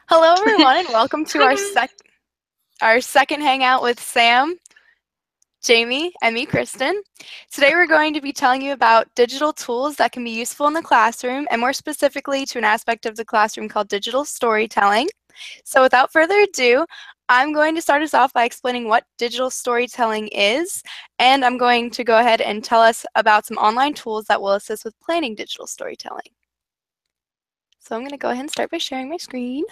Hello, everyone, and welcome to Hi guys. our second hangout with Sam, Jamie, and me, Kristen. Today, we're going to be telling you about digital tools that can be useful in the classroom, and more specifically, to an aspect of the classroom called digital storytelling. So, without further ado, I'm going to start us off by explaining what digital storytelling is, and I'm going to go ahead and tell us about some online tools that will assist with planning digital storytelling. So, I'm going to go ahead and start by sharing my screen.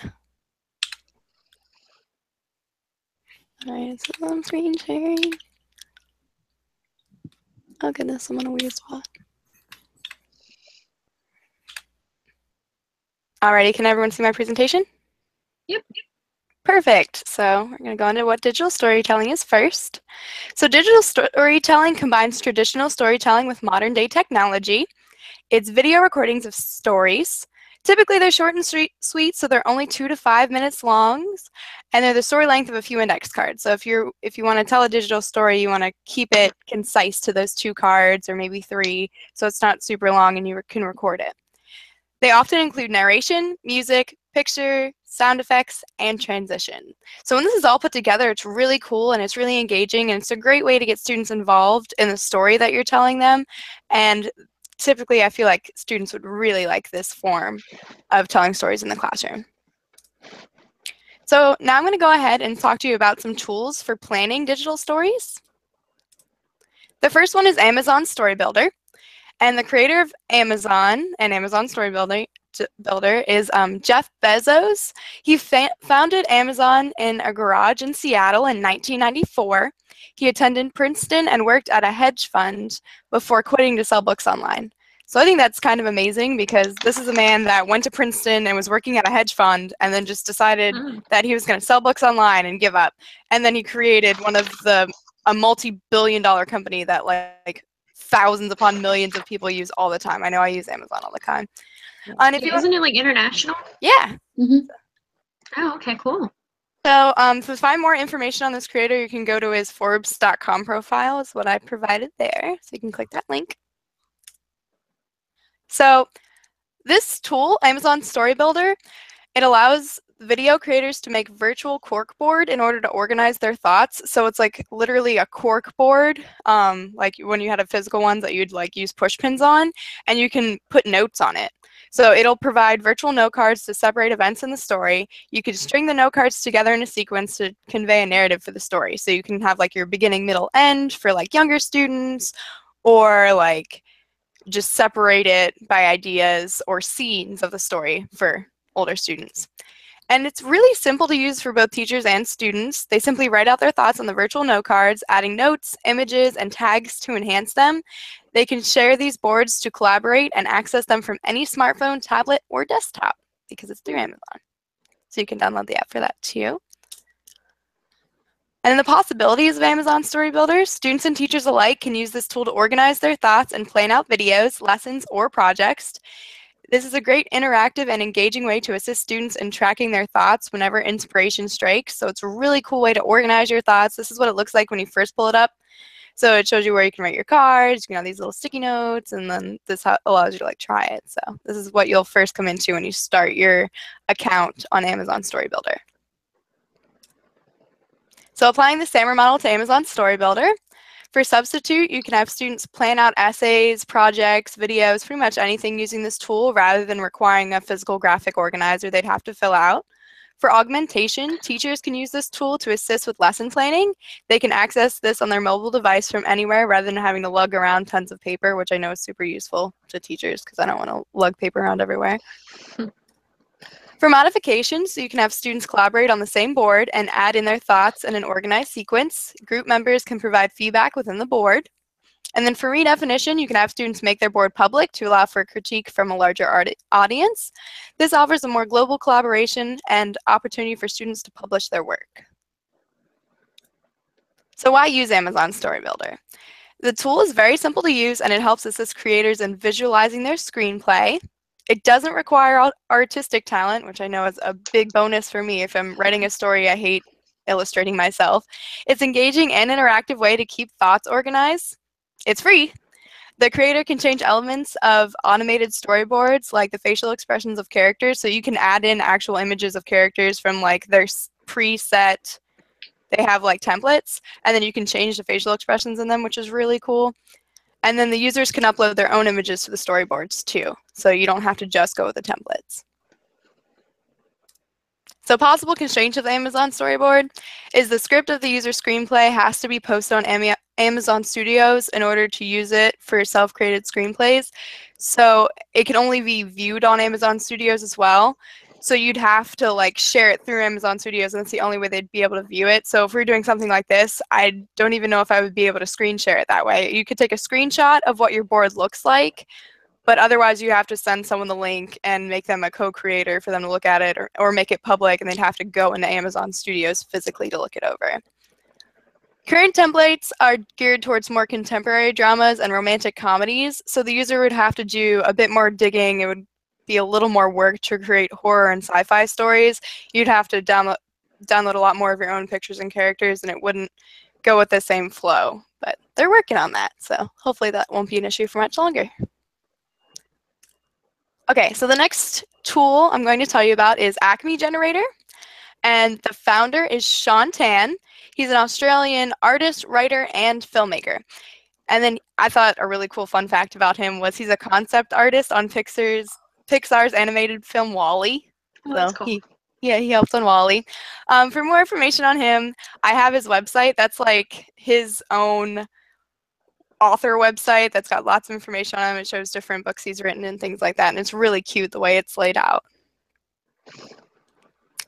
All right, so I'm screen sharing. Oh goodness, I'm on a weird spot. Alrighty, can everyone see my presentation? Yep. Perfect. So we're going to go into what digital storytelling is first. So digital storytelling combines traditional storytelling with modern day technology. It's video recordings of stories. Typically they're short and sweet, so they're only 2 to 5 minutes long, and they're the story length of a few index cards. So if you want to tell a digital story, you want to keep it concise to those 2 cards or maybe 3, so it's not super long and you can record it. They often include narration, music, picture, sound effects, and transition. So when this is all put together, it's really cool and it's really engaging, and it's a great way to get students involved in the story that you're telling them. And typically, I feel like students would really like this form of telling stories in the classroom. So now I'm going to go ahead and talk to you about some tools for planning digital stories. The first one is Amazon Story Builder. And the creator of Amazon and Amazon Story Builder is Jeff Bezos. He founded Amazon in a garage in Seattle in 1994. He attended Princeton and worked at a hedge fund before quitting to sell books online. So I think that's kind of amazing because this is a man that went to Princeton and was working at a hedge fund and then just decided that he was going to sell books online and give up. And then he created a multi-billion-dollar company that like thousands upon millions of people use all the time. I know I use Amazon all the time. And if you want, Isn't it like international? yeah. Oh, okay, cool. So to find more information on this creator, you can go to his Forbes.com profile, is what I provided there. So you can click that link. So this tool, Amazon Story Builder, it allows video creators to make virtual corkboard in order to organize their thoughts. So it's like literally a corkboard, like when you had a physical ones that you'd like use push pins on, and you can put notes on it. So it'll provide virtual note cards to separate events in the story. You could string the note cards together in a sequence to convey a narrative for the story. So you can have like your beginning, middle, end for like younger students, or like just separate it by ideas or scenes of the story for older students. And it's really simple to use for both teachers and students. They simply write out their thoughts on the virtual note cards, adding notes, images, and tags to enhance them. They can share these boards to collaborate and access them from any smartphone, tablet, or desktop because it's through Amazon. So you can download the app for that too. And the possibilities of Amazon Story Builder, students and teachers alike can use this tool to organize their thoughts and plan out videos, lessons, or projects. This is a great interactive and engaging way to assist students in tracking their thoughts whenever inspiration strikes. So it's a really cool way to organize your thoughts. This is what it looks like when you first pull it up. So it shows you where you can write your cards, you can have these little sticky notes, and then this allows you to like try it. So this is what you'll first come into when you start your account on Amazon Story Builder. So applying the SAMR model to Amazon Story Builder, for Substitute, you can have students plan out essays, projects, videos, pretty much anything using this tool rather than requiring a physical graphic organizer they'd have to fill out. For Augmentation, teachers can use this tool to assist with lesson planning. They can access this on their mobile device from anywhere rather than having to lug around tons of paper, which I know is super useful to teachers because I don't want to lug paper around everywhere. For modifications, you can have students collaborate on the same board and add in their thoughts in an organized sequence. Group members can provide feedback within the board. And then for redefinition, you can have students make their board public to allow for critique from a larger audience. This offers a more global collaboration and opportunity for students to publish their work. So why use Amazon Story Builder? The tool is very simple to use and it helps assist creators in visualizing their screenplay. It doesn't require artistic talent, which I know is a big bonus for me. If I'm writing a story, I hate illustrating myself. It's engaging and interactive way to keep thoughts organized. It's free. The creator can change elements of automated storyboards, like the facial expressions of characters, so you can add in actual images of characters from like their preset. They have like templates, and then you can change the facial expressions in them, which is really cool. And then the users can upload their own images to the storyboards too, so you don't have to just go with the templates. So possible constraints of the Amazon storyboard is the script of the user screenplay has to be posted on Amazon Studios in order to use it for self-created screenplays. So it can only be viewed on Amazon Studios as well. So you'd have to like share it through Amazon Studios, and that's the only way they'd be able to view it. So if we're doing something like this, I don't even know if I would be able to screen share it that way. You could take a screenshot of what your board looks like, but otherwise you have to send someone the link and make them a co-creator for them to look at it, or make it public, and they'd have to go into Amazon Studios physically to look it over. Current templates are geared towards more contemporary dramas and romantic comedies, so the user would have to do a bit more digging. It would be a little more work to create horror and sci-fi stories. You'd have to download a lot more of your own pictures and characters, and it wouldn't go with the same flow. But they're working on that, so hopefully that won't be an issue for much longer. Okay, so the next tool I'm going to tell you about is Acme Generator, and the founder is Sean Tan. He's an Australian artist, writer, and filmmaker. And then I thought a really cool fun fact about him was he's a concept artist on Pixar's animated film WALL-E. Oh, that's cool. He helped on WALL-E. For more information on him, I have his website. That's like his own author website that's got lots of information on him. It shows different books he's written and things like that, and it's really cute the way it's laid out.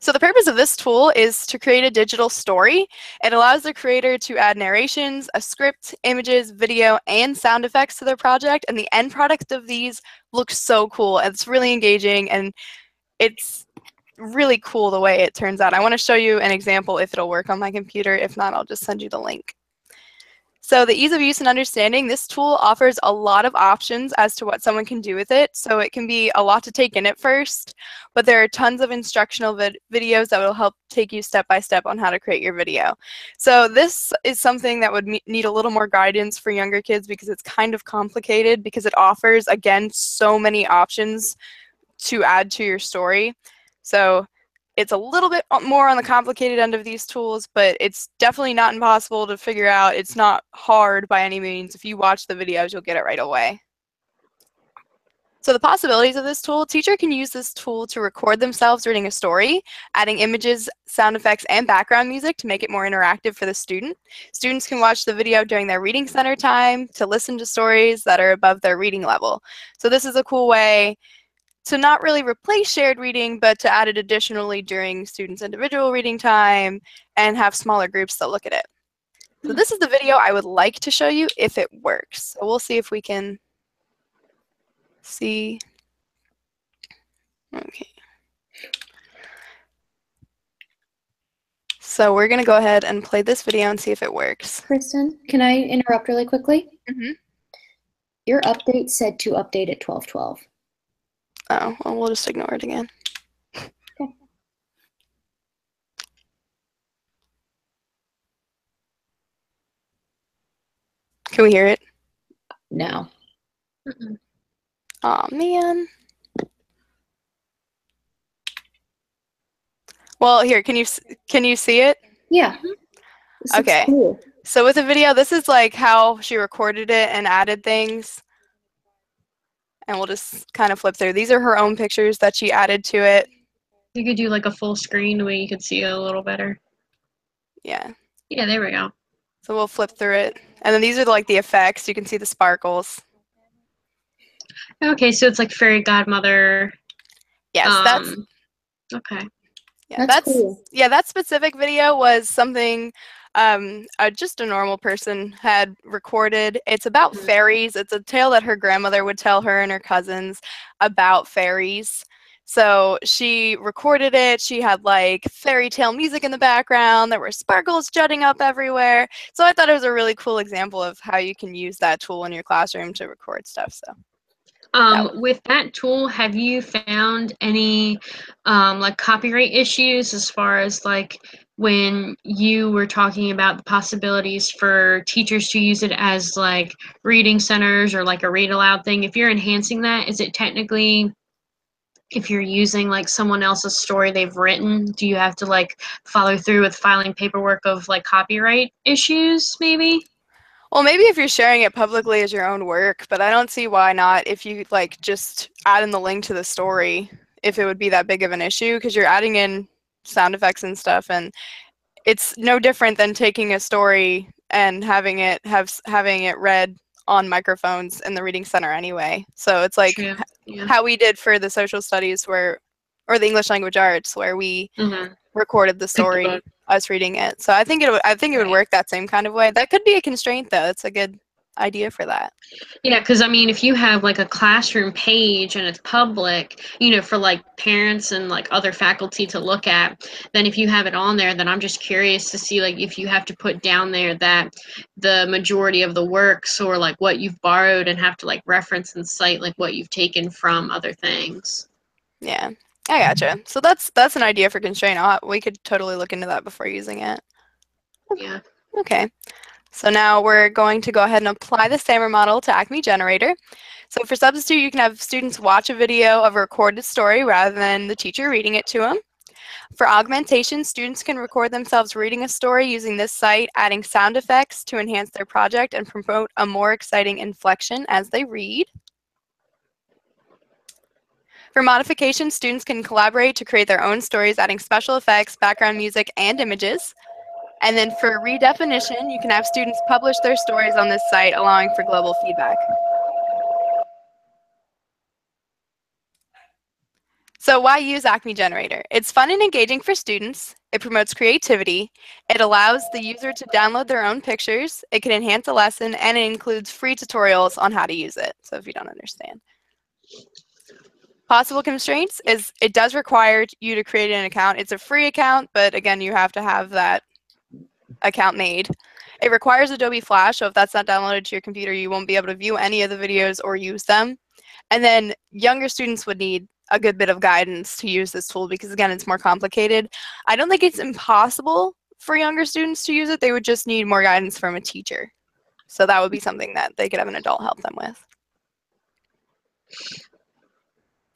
So the purpose of this tool is to create a digital story. It allows the creator to add narrations, a script, images, video, and sound effects to their project, and the end product of these looks so cool. It's really engaging, and it's really cool the way it turns out. I want to show you an example if it'll work on my computer. If not, I'll just send you the link. So the ease of use and understanding, this tool offers a lot of options as to what someone can do with it. So it can be a lot to take in at first, but there are tons of instructional videos that will help take you step by step on how to create your video. So this is something that would need a little more guidance for younger kids because it's kind of complicated, because it offers, again, so many options to add to your story. So it's a little bit more on the complicated end of these tools, but it's definitely not impossible to figure out. It's not hard by any means. If you watch the videos, you'll get it right away. So the possibilities of this tool, teacher can use this tool to record themselves reading a story, adding images, sound effects, and background music to make it more interactive for the student. Students can watch the video during their reading center time to listen to stories that are above their reading level. So this is a cool way to not really replace shared reading, but to add it additionally during students' individual reading time and have smaller groups that look at it. So this is the video I would like to show you if it works. So we'll see if we can see. Okay. So we're going to go ahead and play this video and see if it works. Kristen, can I interrupt really quickly? Mm-hmm. Your update said to update at 12:12. Oh, well, we'll just ignore it again. Okay. Can we hear it? No. Aw, man. Well, here, can you see it? Yeah. This Okay. looks cool. So with the video, this is like how she recorded it and added things. And we'll just kind of flip through. These are her own pictures that she added to it. You could do like a full screen where you could see it a little better. Yeah. Yeah, there we go. So we'll flip through it. And then these are like the effects. You can see the sparkles. Okay, so it's like fairy godmother. Yes, that's okay. Yeah, That's cool. Yeah, that specific video was something just a normal person had recorded. It's about fairies. It's a tale that her grandmother would tell her and her cousins about fairies. So she recorded it. She had like fairy tale music in the background. There were sparkles jutting up everywhere. So I thought it was a really cool example of how you can use that tool in your classroom to record stuff. So. With that tool, have you found any like copyright issues as far as like when you were talking about the possibilities for teachers to use it as like reading centers or like a read aloud thing. If you're enhancing that, is it technically, if you're using like someone else's story they've written, do you have to like follow through with filing paperwork of like copyright issues maybe? Well, maybe if you're sharing it publicly as your own work, but I don't see why not if you like just add in the link to the story, if it would be that big of an issue, because you're adding in sound effects and stuff, and it's no different than taking a story and having it read on microphones in the reading center anyway. So it's like True. Yeah. how we did for the social studies or the English language arts, where we recorded the story, us reading it. So I think it would work that same kind of way. That could be a constraint, though. It's a good idea for that. Yeah, because I mean, if you have like a classroom page and it's public, for like parents and like other faculty to look at, then if you have it on there, then I'm just curious to see like if you have to put down there that the majority of the works or like what you've borrowed and have to like reference and cite like what you've taken from other things. Yeah, I gotcha. So that's an idea for constraint. We could totally look into that before using it. Yeah. Okay. So now we're going to go ahead and apply the SAMR model to Acme Generator. So for substitute, you can have students watch a video of a recorded story rather than the teacher reading it to them. For augmentation, students can record themselves reading a story using this site, adding sound effects to enhance their project and promote a more exciting inflection as they read. For modification, students can collaborate to create their own stories, adding special effects, background music, and images. And then for redefinition, you can have students publish their stories on this site, allowing for global feedback. So why use Acme Generator? It's fun and engaging for students. It promotes creativity. It allows the user to download their own pictures. It can enhance a lesson, and it includes free tutorials on how to use it, so if you don't understand. Possible constraints is it does require you to create an account. It's a free account, but again, you have to have that account made. It requires Adobe Flash, so if that's not downloaded to your computer, you won't be able to view any of the videos or use them. And then younger students would need a good bit of guidance to use this tool because, again, it's more complicated. I don't think it's impossible for younger students to use it. They would just need more guidance from a teacher. So that would be something that they could have an adult help them with.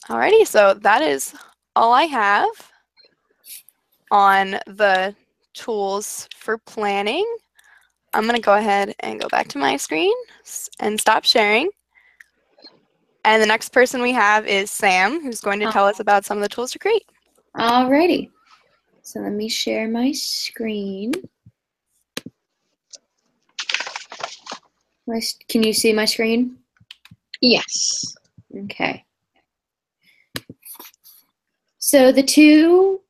Alrighty, so that is all I have on the tools for planning. I'm going to go ahead and go back to my screen and stop sharing. And the next person we have is Sam, who's going to tell us about some of the tools to create. Alrighty. So let me share my screen. Can you see my screen? Yes. Okay. So the two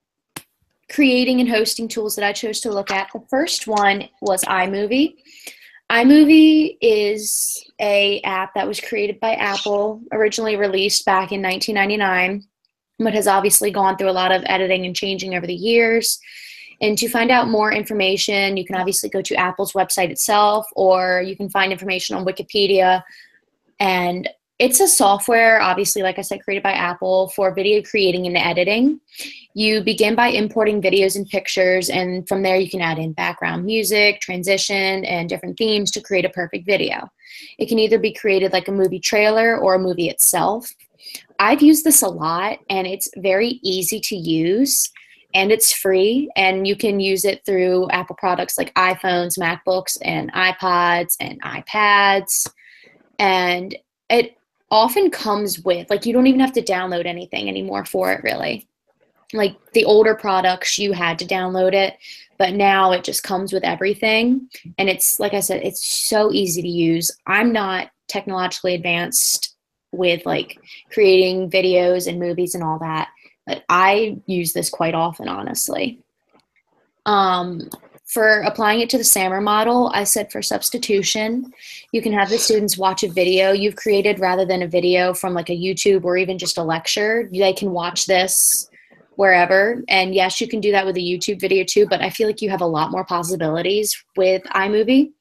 creating and hosting tools that I chose to look at, the first one was iMovie. iMovie is an app that was created by Apple, originally released back in 1999, but has obviously gone through a lot of editing and changing over the years. And to find out more information, you can obviously go to Apple's website itself, or you can find information on Wikipedia. And it's a software, obviously, like I said, created by Apple for video creating and editing. You begin by importing videos and pictures, and from there you can add in background music, transition, and different themes to create a perfect video. It can either be created like a movie trailer or a movie itself. I've used this a lot, and it's very easy to use, and it's free, and you can use it through Apple products like iPhones, MacBooks, and iPods, and iPads, and it often comes with, like, you don't even have to download anything anymore for it, really. Like, the older products, you had to download it, but now it just comes with everything. And it's, like I said, it's so easy to use. I'm not technologically advanced with, like, creating videos and movies and all that, but I use this quite often, honestly. For applying it to the SAMR model, I said for substitution, you can have the students watch a video you've created rather than a video from like a YouTube or even just a lecture. They can watch this wherever. And yes, you can do that with a YouTube video too, but I feel like you have a lot more possibilities with iMovie.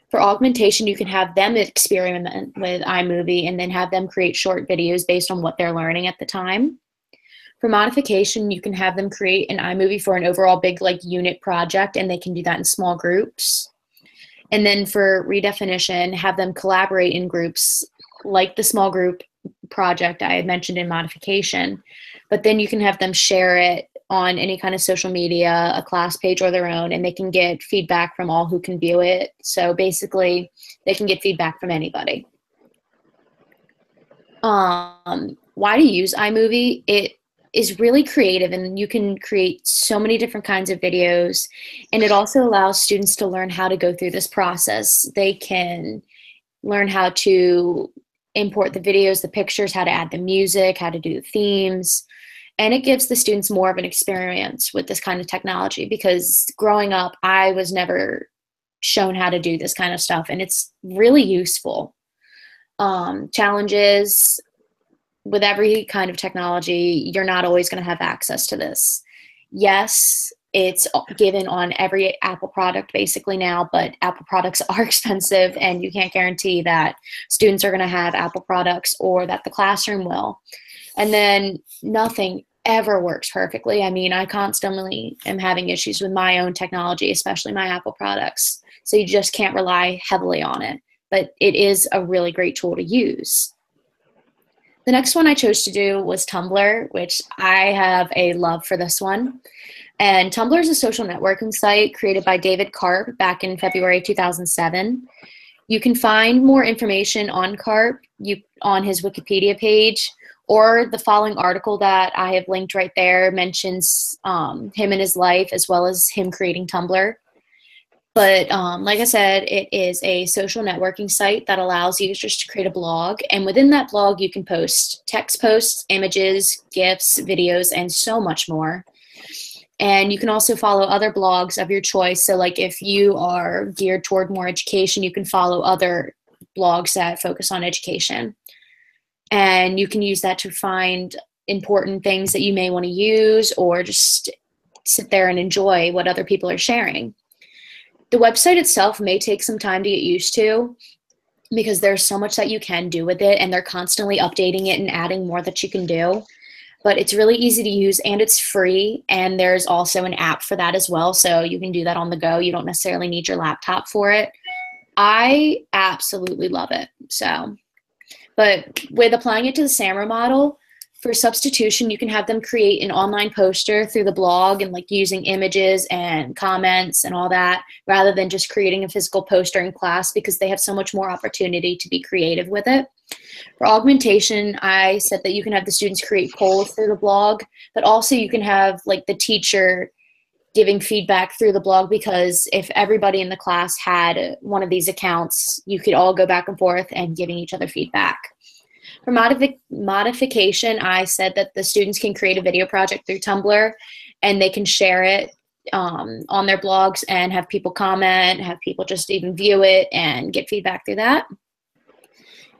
For augmentation, you can have them experiment with iMovie and then have them create short videos based on what they're learning at the time. For modification, you can have them create an iMovie for an overall big like unit project, and they can do that in small groups. And then for redefinition, have them collaborate in groups like the small group project I had mentioned in modification. But then you can have them share it on any kind of social media, a class page or their own, and they can get feedback from all who can view it. So basically, they can get feedback from anybody. Why to use iMovie? It is really creative, and you can create so many different kinds of videos, and it also allows students to learn how to go through this process. They can learn how to import the videos, the pictures, how to add the music, how to do the themes, and it gives the students more of an experience with this kind of technology, because growing up, I was never shown how to do this kind of stuff, and it's really useful. Challenges: with every kind of technology, you're not always going to have access to this. Yes, it's given on every Apple product basically now, but Apple products are expensive, and you can't guarantee that students are going to have Apple products or that the classroom will. And then nothing ever works perfectly. I mean, I constantly am having issues with my own technology, especially my Apple products. So you just can't rely heavily on it, but it is a really great tool to use. The next one I chose to do was Tumblr, which I have a love for this one. And Tumblr is a social networking site created by David Karp back in February 2007. You can find more information on Karp on his Wikipedia page, or the following article that I have linked right there mentions him and his life, as well as him creating Tumblr. But like I said, it is a social networking site that allows users to create a blog. And within that blog, you can post text posts, images, GIFs, videos, and so much more. And you can also follow other blogs of your choice. So like if you are geared toward more education, you can follow other blogs that focus on education. And you can use that to find important things that you may want to use, or just sit there and enjoy what other people are sharing. The website itself may take some time to get used to, because there's so much that you can do with it, and they're constantly updating it and adding more that you can do. But it's really easy to use, and it's free, and there's also an app for that as well, so you can do that on the go. You don't necessarily need your laptop for it. I absolutely love it. But with applying it to the SAMR model, for substitution, you can have them create an online poster through the blog and like using images and comments and all that, rather than just creating a physical poster in class, because they have so much more opportunity to be creative with it. For augmentation, I said that you can have the students create polls through the blog, but also you can have like the teacher giving feedback through the blog, because if everybody in the class had one of these accounts, you could all go back and forth and giving each other feedback. For modification, I said that the students can create a video project through Tumblr, and they can share it on their blogs and have people comment, have people just even view it and get feedback through that.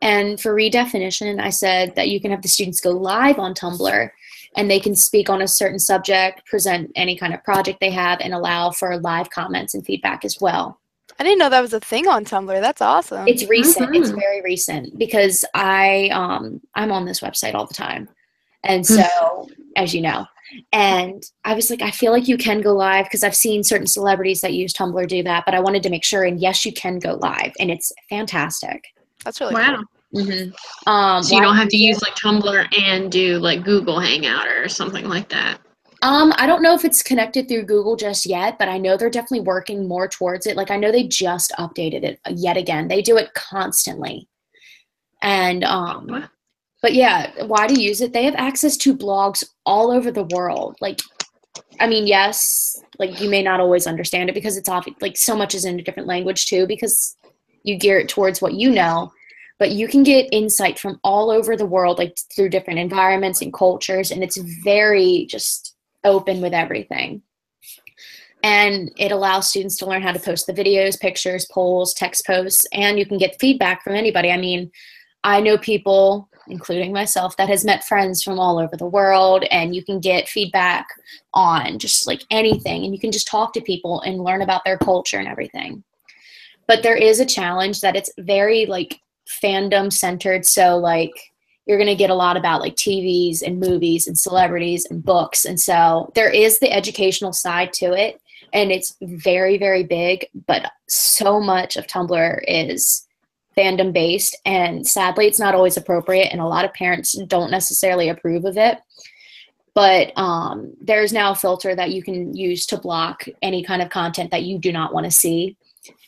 And for redefinition, I said that you can have the students go live on Tumblr, and they can speak on a certain subject, present any kind of project they have, and allow for live comments and feedback as well. I didn't know that was a thing on Tumblr. That's awesome. It's recent. It's very recent, because I'm on this website all the time. And so, as you know, and I was like, I feel like you can go live, because I've seen certain celebrities that use Tumblr do that, but I wanted to make sure, and yes, you can go live, and it's fantastic. That's really Wow. cool. Mm-hmm. So you don't have to use like Tumblr and do like Google Hangout or something like that. I don't know if it's connected through Google just yet, but I know they're definitely working more towards it. Like, I know they just updated it yet again. They do it constantly. And, but yeah, why to use it? They have access to blogs all over the world. Like, I mean, yes, like you may not always understand it, because it's like so much is in a different language too, because you gear it towards what you know. But you can get insight from all over the world, like through different environments and cultures, and it's very just open with everything. And it allows students to learn how to post the videos, pictures, polls, text posts, and you can get feedback from anybody. I mean, I know people, including myself, that has met friends from all over the world, and you can get feedback on just like anything, and you can just talk to people and learn about their culture and everything. But there is a challenge that it's very like fandom centered. So like you're going to get a lot about like TVs and movies and celebrities and books. And so there is the educational side to it, and it's very, very big, but so much of Tumblr is fandom based, and sadly it's not always appropriate, and a lot of parents don't necessarily approve of it. But there's now a filter that you can use to block any kind of content that you do not want to see,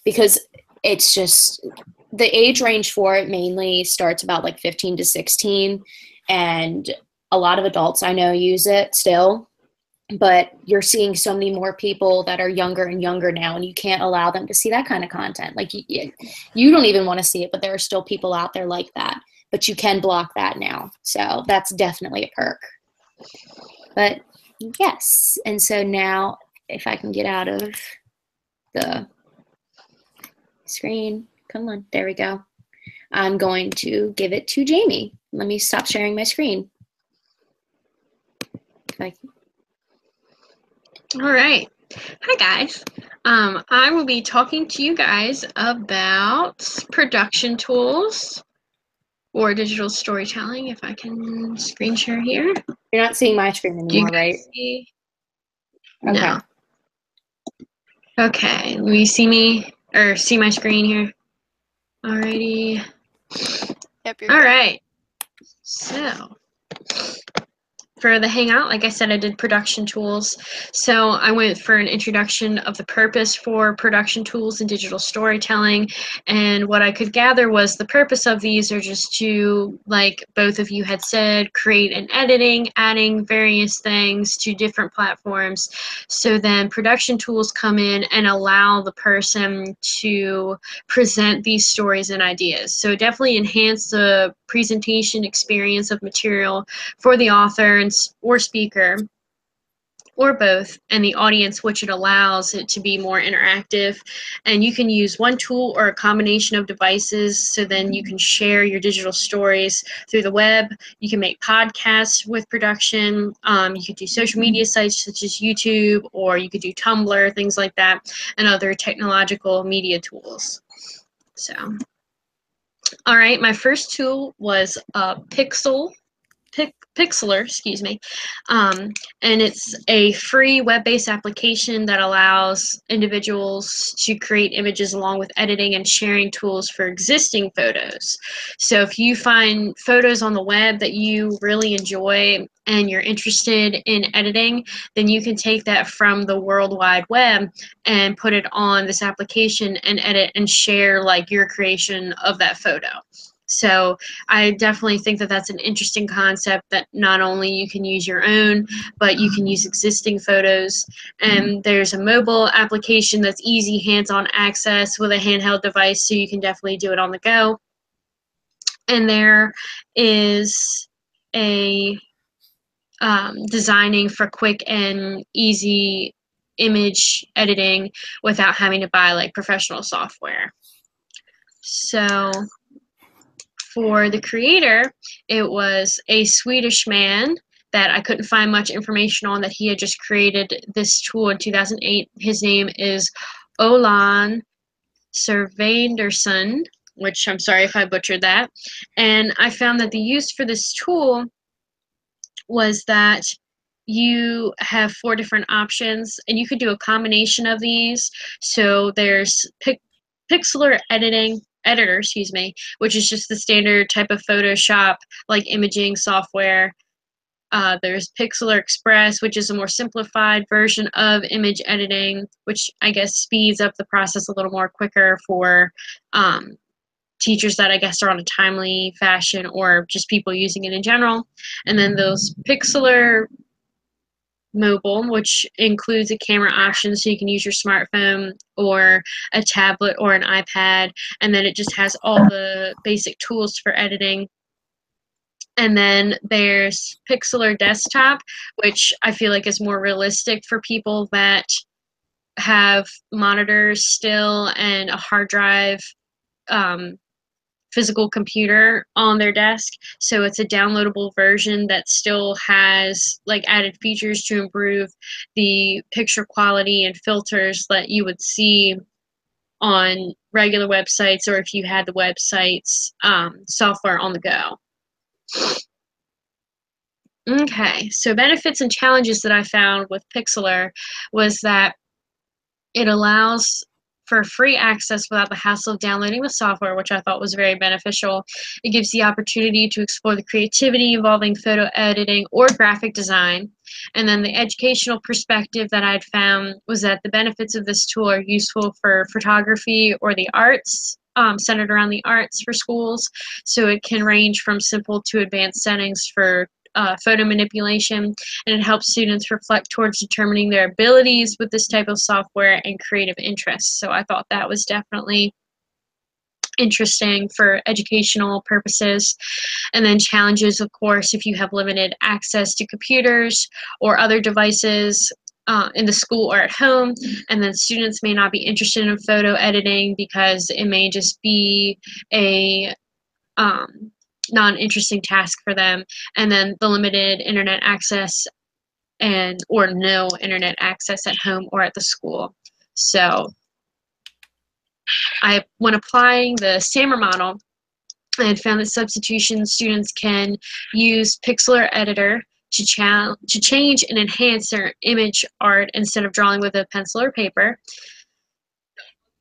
because it's just the age range for it mainly starts about like 15 to 16, and a lot of adults I know use it still, but you're seeing so many more people that are younger and younger now, and you can't allow them to see that kind of content. Like you don't even want to see it, but there are still people out there like that, but you can block that now. So that's definitely a perk. But yes, and so now if I can get out of the screen, come on, there we go. I'm going to give it to Jamie. Let me stop sharing my screen. All right. Hi, guys. I will be talking to you guys about production tools or digital storytelling, if I can screen share here. You're not seeing my screen anymore, right? See? Okay. No. Okay, will you see me, or see my screen here? Alrighty. Yep, you're All good. right. So, for the Hangout, like I said, I did production tools. So I went for an introduction of the purpose for production tools and digital storytelling. And what I could gather was the purpose of these are just to, like both of you had said, create an editing, adding various things to different platforms. So then production tools come in and allow the person to present these stories and ideas. So definitely enhance the presentation experience of material for the author or speaker, or both, and the audience, which it allows it to be more interactive. And you can use one tool or a combination of devices, so then you can share your digital stories through the web. You can make podcasts with production. You could do social media sites such as YouTube, or you could do Tumblr, things like that, and other technological media tools. So, all right, my first tool was Pixlr, excuse me, and it's a free web-based application that allows individuals to create images along with editing and sharing tools for existing photos. So if you find photos on the web that you really enjoy and you're interested in editing, then you can take that from the World Wide Web and put it on this application and edit and share like your creation of that photo. So I definitely think that that's an interesting concept, that not only you can use your own, but you can use existing photos. And there's a mobile application that's easy hands-on access with a handheld device, so you can definitely do it on the go. And there is a designing for quick and easy image editing without having to buy like professional software. So for the creator, it was a Swedish man that I couldn't find much information on, that he had just created this tool in 2008. His name is Olan Servainderson, which I'm sorry if I butchered that. And I found that the use for this tool was that you have 4 different options, and you could do a combination of these. So there's Pixlr editor, excuse me, which is just the standard type of Photoshop like imaging software. There's Pixlr Express, which is a more simplified version of image editing, which I guess speeds up the process a little more quicker for teachers that I guess are on a timely fashion, or just people using it in general. And then those Pixlr Mobile, which includes a camera option, so you can use your smartphone or a tablet or an iPad, and then it just has all the basic tools for editing. And then there's Pixlr Desktop, which I feel like is more realistic for people that have monitors still and a hard drive physical computer on their desk. So it's a downloadable version that still has like added features to improve the picture quality and filters that you would see on regular websites, or if you had the website's software on the go. Okay, so benefits and challenges that I found with Pixlr was that it allows for free access without the hassle of downloading the software, which I thought was very beneficial. It gives the opportunity to explore the creativity involving photo editing or graphic design. And then the educational perspective that I'd found was that the benefits of this tool are useful for photography or the arts, centered around the arts for schools. So it can range from simple to advanced settings for photo manipulation, and it helps students reflect towards determining their abilities with this type of software and creative interests. So I thought that was definitely interesting for educational purposes. And then challenges, of course, if you have limited access to computers or other devices in the school or at home, and then students may not be interested in photo editing because it may just be a non-interesting task for them, and then the limited internet access and or no internet access at home or at the school. So when applying the SAMR model, I had found that substitution students can use Pixlr Editor to change and enhance their image art instead of drawing with a pencil or paper.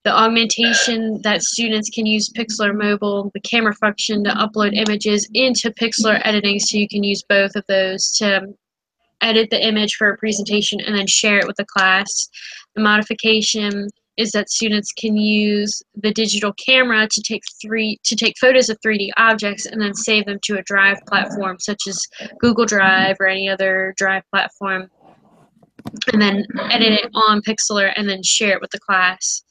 The augmentation that students can use Pixlr Mobile, the camera function to upload images into Pixlr editing, so you can use both of those to edit the image for a presentation and then share it with the class. The modification is that students can use the digital camera to take photos of 3D objects and then save them to a Drive platform such as Google Drive or any other Drive platform, and then edit it on Pixlr and then share it with the class.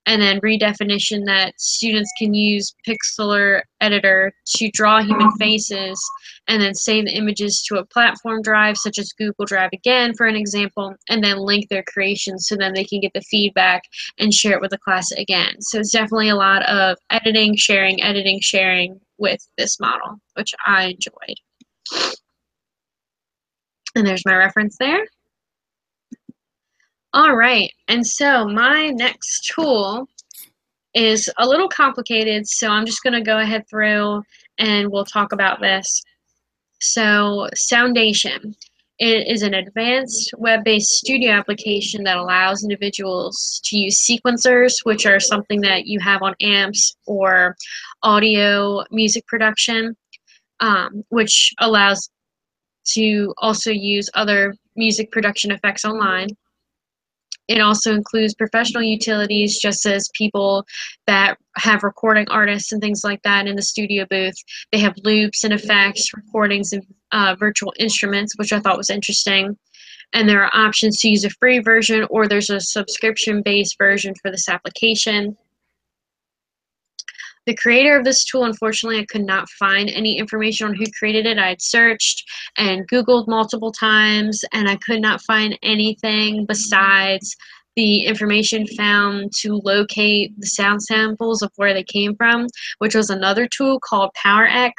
And then redefinition that students can use Pixlr Editor to draw human faces and then save the images to a platform drive such as Google Drive again for an example, and then link their creations so then they can get the feedback and share it with the class again. So it's definitely a lot of editing, sharing with this model, which I enjoyed. And there's my reference there. All right, and so my next tool is a little complicated, so I'm just going to go ahead through and we'll talk about this. So, Soundation. It is an advanced web-based studio application that allows individuals to use sequencers, which are something that you have on amps or audio music production, which allows to also use other music production effects online. It also includes professional utilities, just as people that have recording artists and things like that in the studio booth. They have loops and effects, recordings, and virtual instruments, which I thought was interesting. And there are options to use a free version, or there's a subscription-based version for this application. The creator of this tool, unfortunately, I could not find any information on who created it. I had searched and Googled multiple times, and I could not find anything besides the information found to locate the sound samples of where they came from, which was another tool called PowerX,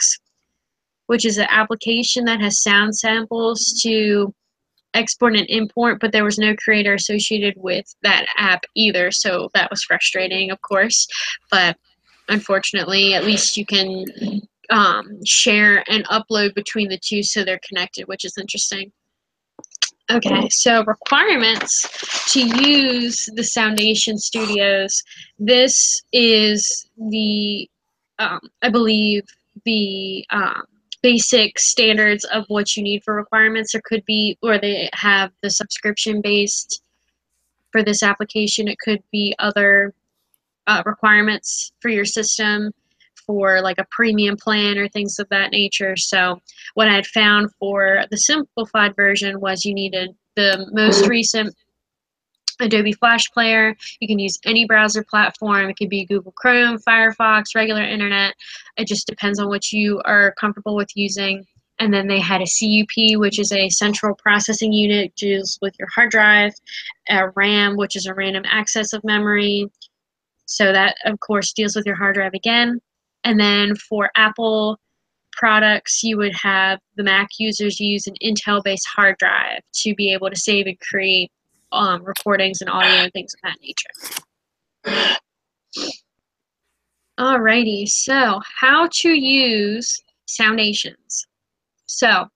which is an application that has sound samples to export and import, but there was no creator associated with that app either, so that was frustrating, of course. But unfortunately, at least you can share and upload between the two so they're connected, which is interesting. Okay, so requirements to use the Soundation Studios. This is the, I believe, the basic standards of what you need for requirements. There could be, or they have the subscription-based for this application. It could be other requirements for your system for like a premium plan or things of that nature. So what I had found for the simplified version was you needed the most recent Adobe Flash Player. You can use any browser platform. It could be Google Chrome, Firefox, regular internet. It just depends on what you are comfortable with using. And then they had a CUP, which is a central processing unit, deals with your hard drive, a RAM, which is a random access of memory. So that, of course, deals with your hard drive again. And then for Apple products, you would have the Mac users use an Intel-based hard drive to be able to save and create recordings and audio and things of that nature. Alrighty, so how to use Soundations. So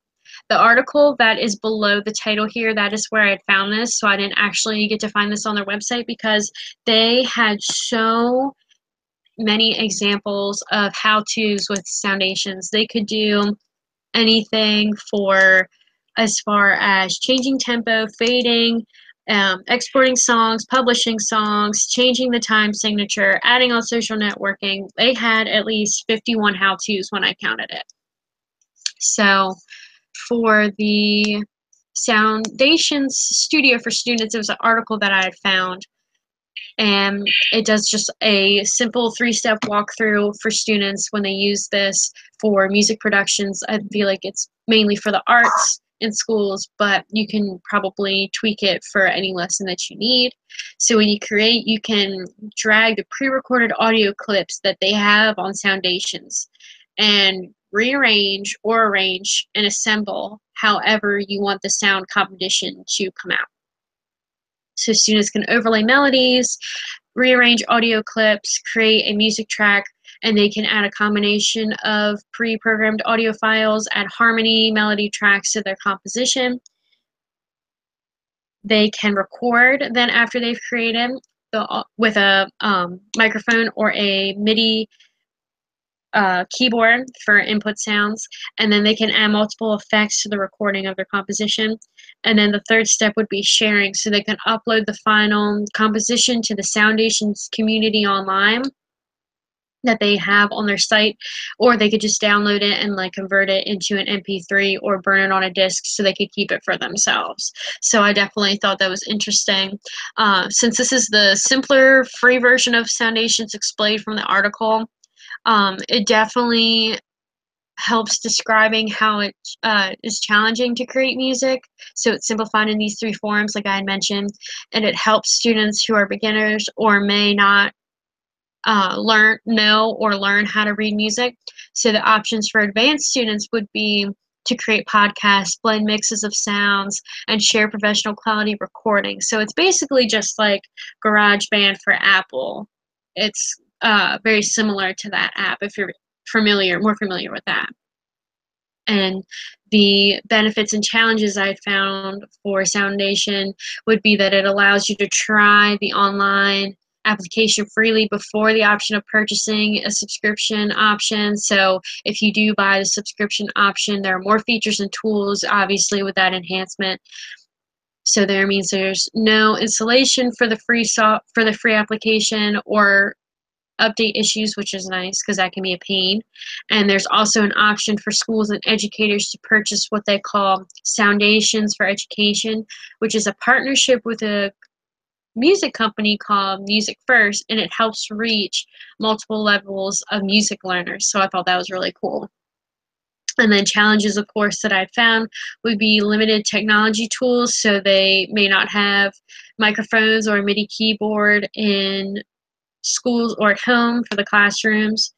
the article that is below the title here, that is where I had found this. So I didn't actually get to find this on their website because they had so many examples of how-tos with Soundations. They could do anything for as far as changing tempo, fading, exporting songs, publishing songs, changing the time signature, adding on social networking. They had at least 51 how-tos when I counted it. So for the Foundations Studio for Students, it was an article that I had found, and it does just a simple 3-step walkthrough for students when they use this for music productions. I feel like it's mainly for the arts in schools, but you can probably tweak it for any lesson that you need. So when you create, you can drag the pre-recorded audio clips that they have on Foundations and rearrange or arrange and assemble however you want the sound composition to come out. So students can overlay melodies, rearrange audio clips, create a music track, and they can add a combination of pre-programmed audio files, add harmony, melody tracks to their composition. They can record then after they've created with a microphone or a MIDI keyboard for input sounds, and then they can add multiple effects to the recording of their composition. And then the third step would be sharing, so they can upload the final composition to the Foundations community online that they have on their site, or they could just download it and like convert it into an MP3 or burn it on a disc so they could keep it for themselves. So I definitely thought that was interesting. Since this is the simpler free version of Foundations explained from the article, it definitely helps describing how it is challenging to create music. So it's simplified in these 3 forms, like I had mentioned, and it helps students who are beginners or may not learn how to read music. So the options for advanced students would be to create podcasts, blend mixes of sounds, and share professional quality recordings. So it's basically just like GarageBand for Apple. It's very similar to that app if you're more familiar with that. And the benefits and challenges I found for Soundation would be that it allows you to try the online application freely before the option of purchasing a subscription option. So if you do buy the subscription option, there are more features and tools, obviously, with that enhancement. So there means there's no installation for the free application or update issues, which is nice because that can be a pain. And there's also an option for schools and educators to purchase what they call Soundations for Education, which is a partnership with a music company called Music First, and it helps reach multiple levels of music learners. So I thought that was really cool. And then challenges, of course, that I found would be limited technology tools. So they may not have microphones or a MIDI keyboard in schools or at home for the classrooms.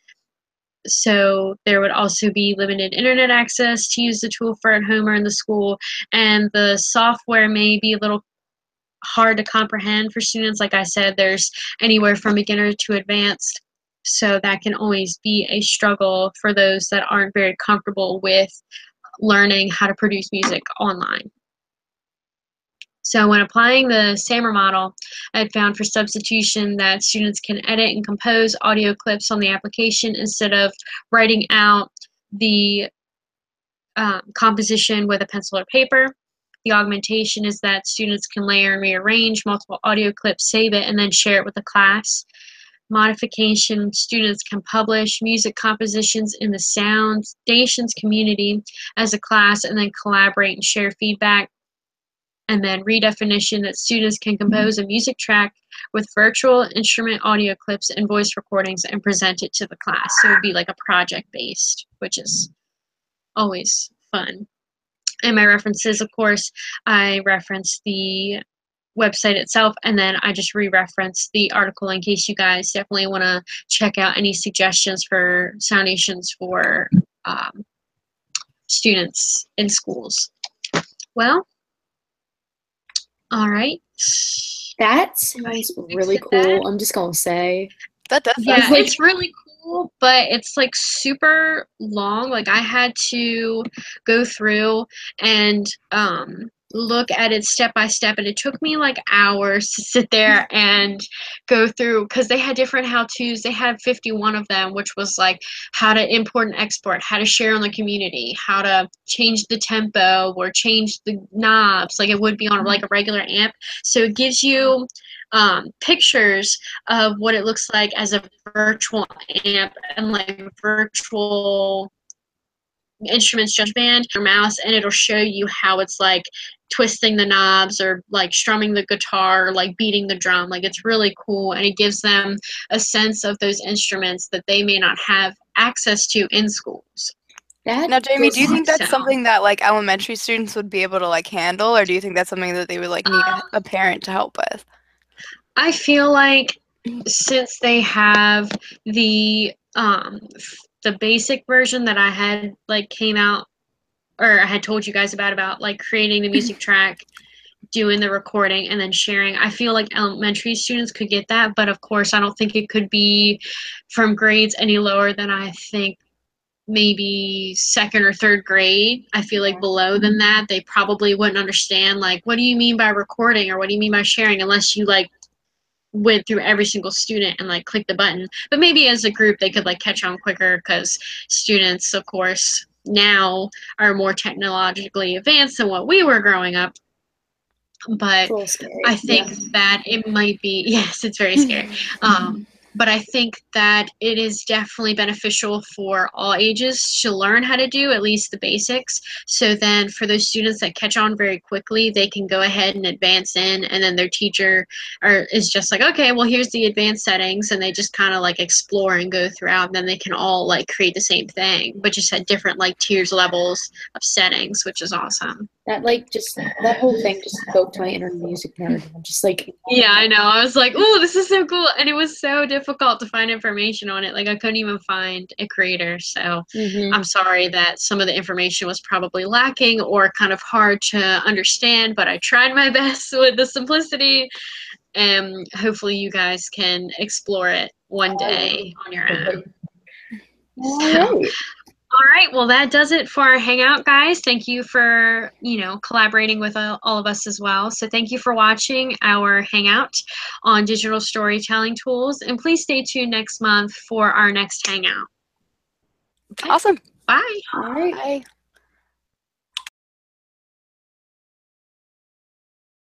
So there would also be limited internet access to use the tool for at home or in the school. And the software may be a little hard to comprehend for students. Like I said, there's anywhere from beginner to advanced. So that can always be a struggle for those that aren't very comfortable with learning how to produce music online. So when applying the SAMR model, I had found for substitution that students can edit and compose audio clips on the application instead of writing out the composition with a pencil or paper. The augmentation is that students can layer and rearrange multiple audio clips, save it, and then share it with the class. Modification, students can publish music compositions in the Soundations community as a class and then collaborate and share feedback. And then redefinition, that students can compose a music track with virtual instrument audio clips and voice recordings and present it to the class. So it would be like a project-based, which is always fun. And my references, of course, I reference the website itself, and then I just re-reference the article in case you guys definitely want to check out any suggestions for Soundations for students in schools. Well, all right. That sounds really cool. I'm just gonna say. That does Yeah, sound it's really cool. tool, but it's like super long. Like I had to go through and look at it step by step, and it took me like hours to sit there and go through because they had different how-tos. They had 51 of them, which was like how to import and export, how to share on the community, how to change the tempo or change the knobs like it would be on like a regular amp. So it gives you pictures of what it looks like as a virtual amp and like virtual instruments just band your mouse, and it'll show you how it's like twisting the knobs or like strumming the guitar or like beating the drum. Like it's really cool, and it gives them a sense of those instruments that they may not have access to in schools. Now, Jamie, do you think that's So something that like elementary students would be able to like handle, or do you think that's something that they would like need a parent to help with? I feel like since they have the basic version that I had like came out, or I had told you guys about like creating the music track, doing the recording, and then sharing, I feel like elementary students could get that, but of course I don't think it could be from grades any lower than I think maybe second or third grade. I feel like below than that they probably wouldn't understand like what do you mean by recording or what do you mean by sharing unless you like went through every single student and like clicked the button. But maybe as a group they could like catch on quicker because students of course now are more technologically advanced than what we were growing up. But I think that it might be, yes, it's very scary. But I think that it is definitely beneficial for all ages to learn how to do at least the basics. So then for those students that catch on very quickly, they can go ahead and advance in, and then their teacher is just like, okay, well, here's the advanced settings, and they just kind of like explore and go throughout, and then they can all like create the same thing, but just at different like tiers levels of settings, which is awesome. That like just that whole thing just spoke to my inner music nerd. I'm just like, yeah, I know. I was like, oh, this is so cool. And it was so difficult to find information on it. Like I couldn't even find a creator. So I'm sorry that some of the information was probably lacking or kind of hard to understand, but I tried my best with the simplicity, and hopefully you guys can explore it one day on your own. So, all right, well, that does it for our Hangout, guys. Thank you for, collaborating with all of us as well. So thank you for watching our Hangout on digital storytelling tools. And please stay tuned next month for our next Hangout. Okay. Awesome. Bye. All right. Bye.